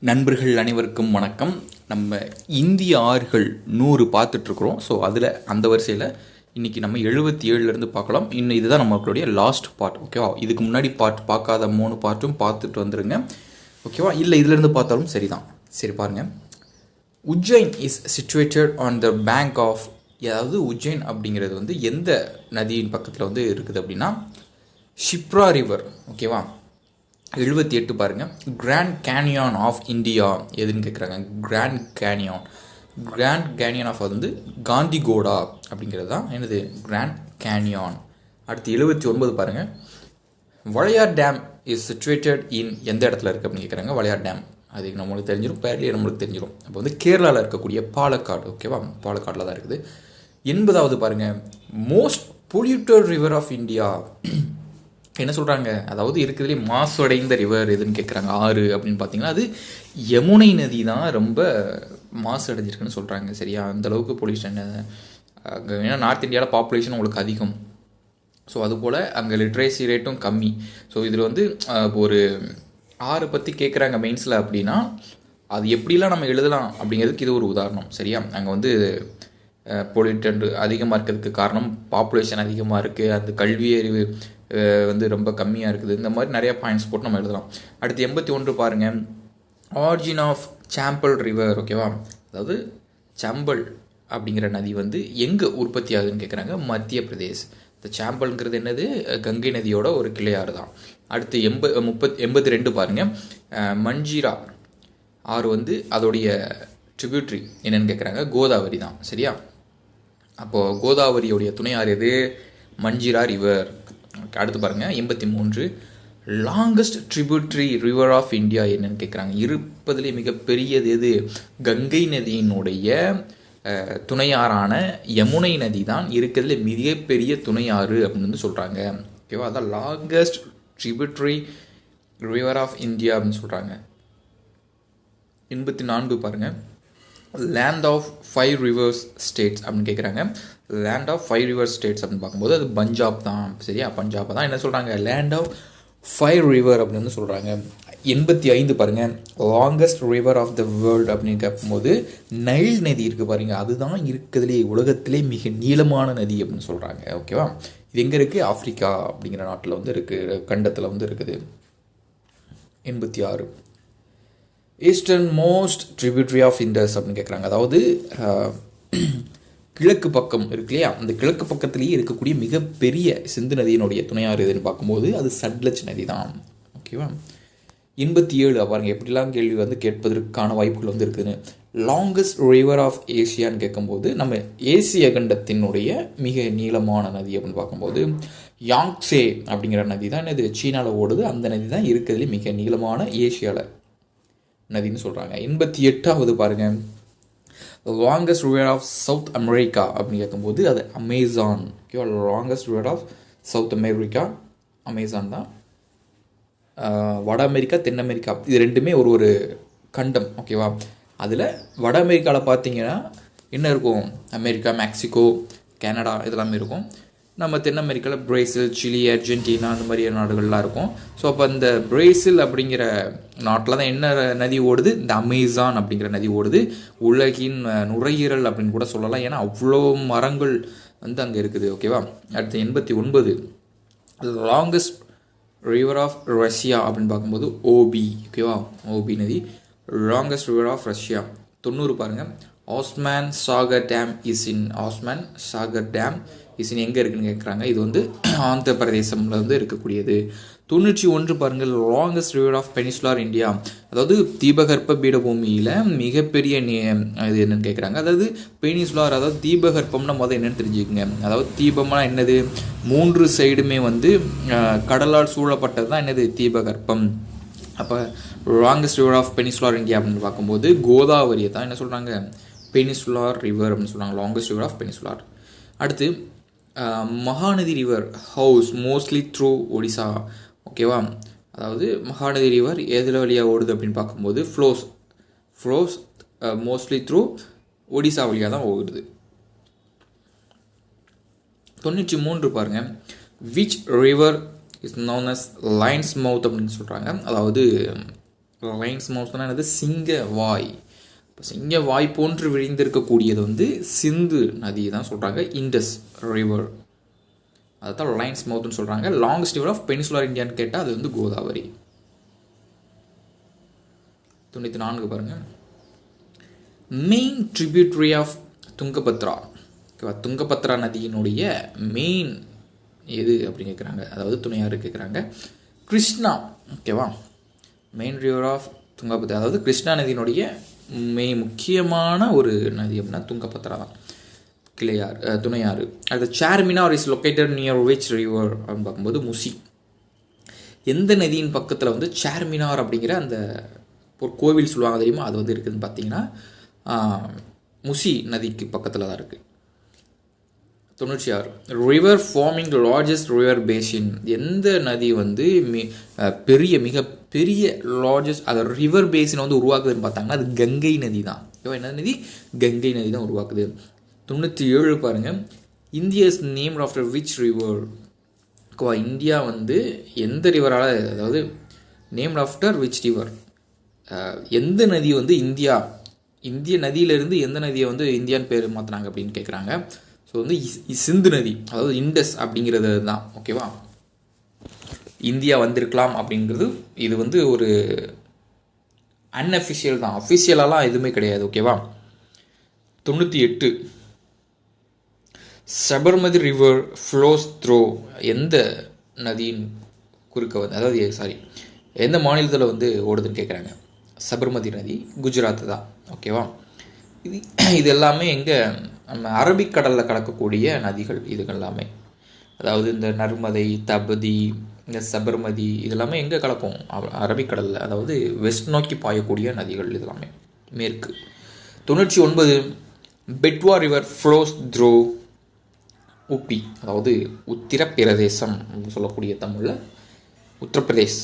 நண்பர்கள் அனைவருக்கும் வணக்கம். நம்ம இந்திய ஆறுகள் 100 பார்த்துட்ருக்குறோம். ஸோ அதில் அந்த வரிசையில் இன்றைக்கி நம்ம 77லேருந்து பார்க்கலாம். இன்னும் இதுதான் நம்மளுடைய லாஸ்ட் பார்ட். ஓகேவா? இதுக்கு முன்னாடி பார்க்காத 3 பார்ட்டும் பார்த்துட்டு வந்துடுங்க. ஓகேவா? இல்லை இதிலேருந்து பார்த்தாலும் சரி தான். சரி பாருங்கள். Ujjain is situated on the bank of, அதாவது உஜ்ஜைன் அப்படிங்கிறது வந்து எந்த நதியின் பக்கத்தில் வந்து இருக்குது அப்படின்னா ஷிப்ரா ரிவர். ஓகேவா? 78 பாருங்கள். கிராண்ட் கேனியான் ஆஃப் இந்தியா எதுன்னு கேட்குறாங்க. கிராண்ட் கேனியான் ஆஃப் அது வந்து காந்திகோடா அப்படிங்கிறது தான் என்னது கிராண்ட் கேனியான். அடுத்து 79 பாருங்கள். Walayar dam is situated in எந்த இடத்துல இருக்குது அப்படின்னு கேட்குறாங்க. வளையார் டேம் அது நம்மளுக்கு தெரிஞ்சிடும், பேர்லேயே நம்மளுக்கு தெரிஞ்சிடும். அப்போ வந்து கேரளாவில் இருக்கக்கூடிய பாலக்காடு. ஓகேவா? பாலக்காடில் தான் இருக்குது. 80வது பாருங்கள். Most polluted river of India என்ன சொல்கிறாங்க, அதாவது இருக்கிறதுலே மாசடைந்த ரிவர் எதுன்னு கேட்குறாங்க. ஆறு அப்படின்னு பார்த்தீங்கன்னா அது யமுனை நதி தான் ரொம்ப மாசு அடைஞ்சிருக்குன்னு சொல்கிறாங்க. சரியா? அந்தளவுக்கு பொல்யூஷன் அங்கே, ஏன்னா நார்த் இந்தியாவில் பாப்புலேஷன் உங்களுக்கு அதிகம். ஸோ அதுபோல் அங்கே லிட்ரேசி ரேட்டும் கம்மி. ஸோ இதில் வந்து ஒரு ஆறு பற்றி கேட்குறாங்க மெயின்ஸில் அப்படின்னா அது எப்படிலாம் நம்ம எழுதலாம் அப்படிங்கிறதுக்கு இது ஒரு உதாரணம். சரியா? அங்கே வந்து பொல்யூட்டன் அதிகமாக இருக்கிறதுக்கு காரணம் பாப்புலேஷன் அதிகமாக இருக்குது, அந்த கல்வி அறிவு வந்து ரொம்ப கம்மியாக இருக்குது. இந்த மாதிரி நிறையா பாயிண்ட்ஸ் போட்டு நம்ம எழுதலாம். அடுத்து 81 பாருங்கள். ஆரிஜின் ஆஃப் சாம்பல் ரிவர். ஓகேவா? அதாவது சம்பல் அப்படிங்கிற நதி வந்து எங்கே உற்பத்தி ஆகுதுன்னு கேட்குறாங்க. மத்திய பிரதேஷ். இந்த சாம்பல்ங்கிறது என்னது, கங்கை நதியோட ஒரு கிளையாறு தான். அடுத்து 82 பாருங்கள். மஞ்சிரா ஆறு வந்து அதோடைய ட்ரிபியூட்ரி என்னென்னு கேட்குறாங்க. கோதாவரி தான். சரியா? அப்போது கோதாவரியோடைய துணை ஆறு எது? மஞ்சிரா ரிவர். அடுத்து பாருங்கள் 83. Longest tributary river of India என்னன்னு கேட்குறாங்க. இருப்பதிலே மிகப்பெரியது எது? கங்கை நதியினுடைய துணையாறான யமுனை நதி தான் இருக்கிறதுல மிகப்பெரிய துணையாறு அப்படின்னு வந்து சொல்கிறாங்க. ஓகேவா? அதான் longest tributary river of India அப்படின்னு சொல்கிறாங்க. 84 பாருங்கள். லேண்ட் ஆஃப் 5 ரிவர்ஸ் ஸ்டேட்ஸ் அப்படின்னு கேட்குறாங்க. லேண்ட் ஆஃப் 5 ரிவர் ஸ்டேட்ஸ் அப்படின்னு பார்க்கும்போது அது பஞ்சாப் தான். சரியா? பஞ்சாப் தான் என்ன சொல்கிறாங்க, லேண்ட் ஆஃப் 5 ரிவர் அப்படின்னு சொல்கிறாங்க. 85 பாருங்கள். Longest river of the world அப்படின்னு கேட்கும்போது நைல் நதி இருக்குது பாருங்க, அதுதான் இருக்கிறதுலே உலகத்திலே மிக நீளமான நதி அப்படின்னு சொல்கிறாங்க. ஓகேவா? இது எங்கே இருக்குது? ஆஃப்ரிக்கா அப்படிங்கிற நாட்டில் வந்து இருக்குது, கண்டத்தில் வந்து இருக்குது. 86. Eastern most tributary of Indus அப்படின்னு கேட்குறாங்க. அதாவது கிழக்கு பக்கம் இருக்கு இல்லையா, அந்த கிழக்கு பக்கத்துலேயே இருக்கக்கூடிய மிகப்பெரிய சிந்து நதியினுடைய துணையாறு எதுன்னு பார்க்கும்போது அது சட்லஜ் நதி தான். ஓகேவா? 87 பாருங்கள், எப்படிலாம் கேள்வி வந்து கேட்பதற்கான வாய்ப்புகள் வந்து இருக்குதுன்னு. லாங்கஸ்ட் ரிவர் ஆஃப் ஏசியான்னு கேட்கும்போது நம்ம ஏசிய கண்டத்தினுடைய மிக நீளமான நதி அப்படின்னு பார்க்கும்போது யாங்சே அப்படிங்கிற நதி தான் இது சீனாவில் ஓடுது. அந்த நதி தான் இருக்கிறதுலே மிக நீளமான ஏசியாவில் நதின்னு சொல்கிறாங்க. 88வது பாருங்கள். Longest river of South America அப்படின்னு கேட்கும்போது அது அமேசான். ஓகேவா? Longest river of South America Amazon தான். வட அமெரிக்கா, தென் அமெரிக்கா இது ரெண்டுமே ஒரு கண்டம். ஓகேவா? அதில் வட அமெரிக்காவில் பார்த்தீங்கன்னா என்ன இருக்கும்? அமெரிக்கா, மெக்சிகோ, கனடா இதெல்லாமே இருக்கும். நம்ம தென் அமெரிக்காவில் பிரேசில், சிலி, அர்ஜென்டினா அந்த மாதிரி நாடுகள்லாம் இருக்கும். ஸோ அப்போ அந்த பிரேசில் அப்படிங்கிற நாட்டில் தான் என்ன நதி ஓடுது? இந்த அமேசான் அப்படிங்கிற நதி ஓடுது. உலகின் நுரையீரல் அப்படின்னு கூட சொல்லலாம், ஏன்னா அவ்வளோ மரங்கள் வந்து அங்கே இருக்குது. ஓகேவா? அடுத்து 89. லாங்கஸ்ட் ரிவர் ஆஃப் ரஷ்யா அப்படின்னு பார்க்கும்போது ஓபி. ஓகேவா? ஓபி நதி லாங்கஸ்ட் ரிவர் ஆஃப் ரஷ்யா. 90 பாருங்கள். ஆஸ்மான் சாகர் டேம் இசின் எங்கே இருக்குன்னு கேட்குறாங்க. இது வந்து ஆந்திர பிரதேசமில் வந்து இருக்கக்கூடியது. 91 பாருங்கள். Longest river of peninsular India, அதாவது தீபகற்ப பீடபூமியில் மிகப்பெரிய இது என்னன்னு கேட்குறாங்க. அதாவது பெனிசுலார், அதாவது தீபகற்பம்னா முதல் என்னென்னு தெரிஞ்சுக்கோங்க. அதாவது தீபம்னா என்னது? 3 சைடுமே வந்து கடலால் சூழப்பட்டது தான் என்னது? தீபகற்பம். அப்போ longest river of peninsular India அப்படின்னு பார்க்கும்போது கோதாவரியை தான் என்ன சொல்கிறாங்க? பெனிசுலார் ரிவர் அப்படின்னு சொல்கிறாங்க. Longest river of peninsular. அடுத்து மகாநதி ரிவர் ஹவுஸ் மோஸ்ட்லி த்ரூ ஒடிசா. ஓகேவா? அதாவது மகாநதி ரிவர் எதில் வழியாக ஓடுது அப்படின்னு பார்க்கும்போது ஃப்ளோஸ் மோஸ்ட்லி த்ரூ ஒடிசா வழியாக தான் ஓடுது. 93 பாருங்கள். Which river is known as lions mouth அப்படின்னு சொல்கிறாங்க. அதாவது லைன்ஸ் மவுத்னா என்னது? சிங்க வாய். இப்போ சிங்க வாய் போன்று விழிந்திருக்கக்கூடியது வந்து சிந்து நதி தான் சொல்கிறாங்க, இண்டஸ் ரிவர். அதுதான் லைன்ஸ் மவுத்னு சொல்கிறாங்க. லாங்கஸ்ட் ரிவர் ஆஃப் பெனிசுலர் இந்தியான்னு கேட்டால் அது வந்து கோதாவரி. 94 பாருங்கள். Main tributary of Tungabhadra. ஓகேவா? துங்கபத்ரா நதியினுடைய மெயின் எது அப்படின்னு கேட்குறாங்க, அதாவது துணையாறு கேட்குறாங்க. கிருஷ்ணா. ஓகேவா? மெயின் ரிவர் ஆஃப் துங்கபத்ரா, அதாவது கிருஷ்ணா நதியினுடைய முக்கியமான ஒரு நதி அப்படின்னா துங்கபத்ரா தான், கிளையாறு, துணையாறு. அது Charminar is located near which river அப்படின்னு பார்க்கும்போது முசி. எந்த நதியின் பக்கத்தில் வந்து சார்மினார் அப்படிங்கிற அந்த ஒரு கோவில் சொல்லுவாங்க தெரியுமா, அது வந்து இருக்குதுன்னு பார்த்தீங்கன்னா முசி நதிக்கு பக்கத்தில் தான் இருக்குது. 96. River forming largest river basin. எந்த நதி வந்து மிகப்பெரிய லார்ஜஸ்ட் அது ரிவர் பேசினை வந்து உருவாக்குதுன்னு பார்த்தாங்கன்னா அது கங்கை நதி தான். என்ன நதி? கங்கை நதி தான் உருவாக்குது. 97 பாருங்கள். India's name after which river. India வந்து எந்த ரிவரால், அதாவது நேம் ஆஃப்டர் விச் ரிவர், எந்த நதி வந்து இந்திய நதியிலிருந்து எந்த நதியை வந்து இந்தியான்னு பேர் மாற்றினாங்க அப்படின்னு கேட்குறாங்க. ஸோ வந்து சிந்து நதி, அதாவது இண்டஸ் அப்படிங்கிறது தான். ஓகேவா? இந்தியா வந்திருக்கலாம் அப்படிங்கிறது இது வந்து ஒரு அன்அஃபிஷியல் தான், அஃபிஷியலாலாம் எதுவுமே கிடையாது. ஓகேவா? 98. Sabarmati river flows through. எந்த நதியின் குறுக்க வந்து, அதாவது எந்த மாநிலத்தில் வந்து ஓடுதுன்னு கேட்குறாங்க. சபர்மதி நதி குஜராத் தான். ஓகேவா? இது எல்லாமே எங்கே, நம்ம அரபிக்கடலில் கலக்கக்கூடிய நதிகள் இதுகள் எல்லாமே. அதாவது இந்த நர்மதை, தபதி, இந்த சபர்மதி இதெல்லாமே எங்கே கலக்கும்? அரபிக்கடலில், அதாவது வெஸ்ட் நோக்கி பாயக்கூடிய நதிகள் இதெல்லாமே, மேற்கு. 99. பெட்வா ரிவர் ஃப்ளோஸ் த்ரோ உப்பி, அதாவது உத்திரப்பிரதேசம் சொல்லக்கூடிய தமிழில் உத்தரப்பிரதேஷ்.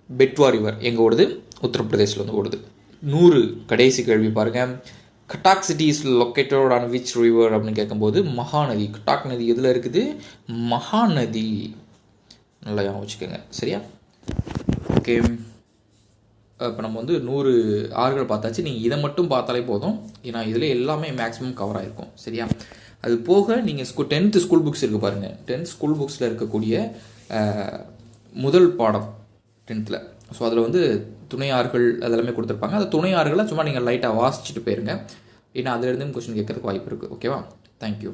பெட்வா ரிவர் எங்கே ஓடுது? உத்தரப்பிரதேசில் வந்து ஓடுது. 100. கடைசி கேள்வி பாருங்கள். Cuttack city is located on which river அப்படின்னு கேட்கும்போது மகாநதி. கட்டாக் நதி எதில் இருக்குது? மகாநதி. நல்லா ஞாபகம் வச்சுக்கோங்க. சரியா? ஓகே. இப்போ நம்ம வந்து 100 ஆறுகள் பார்த்தாச்சு. நீங்கள் இதை மட்டும் பார்த்தாலே போதும், ஏன்னா இதில் எல்லாமே மேக்ஸிமம் கவர் ஆகிருக்கும். சரியா? அது போக நீங்கள் 10th ஸ்கூல் புக்ஸ் இருக்குது பாருங்கள். 10th ஸ்கூல் புக்ஸில் இருக்கக்கூடிய முதல் பாடம் 10th. ஸோ அதில் வந்து துணை ஆறுகள் அதெல்லாமே கொடுத்துருப்பாங்க. அந்த துணை ஆறுகளை சும்மா நீங்கள் லைட்டாக வாசிச்சுட்டு போயிருங்க, ஏன்னா அதுலேருந்து கொஸ்டின் கேட்கறதுக்கு வாய்ப்பு இருக்குது. ஓகேவா? தேங்க்யூ.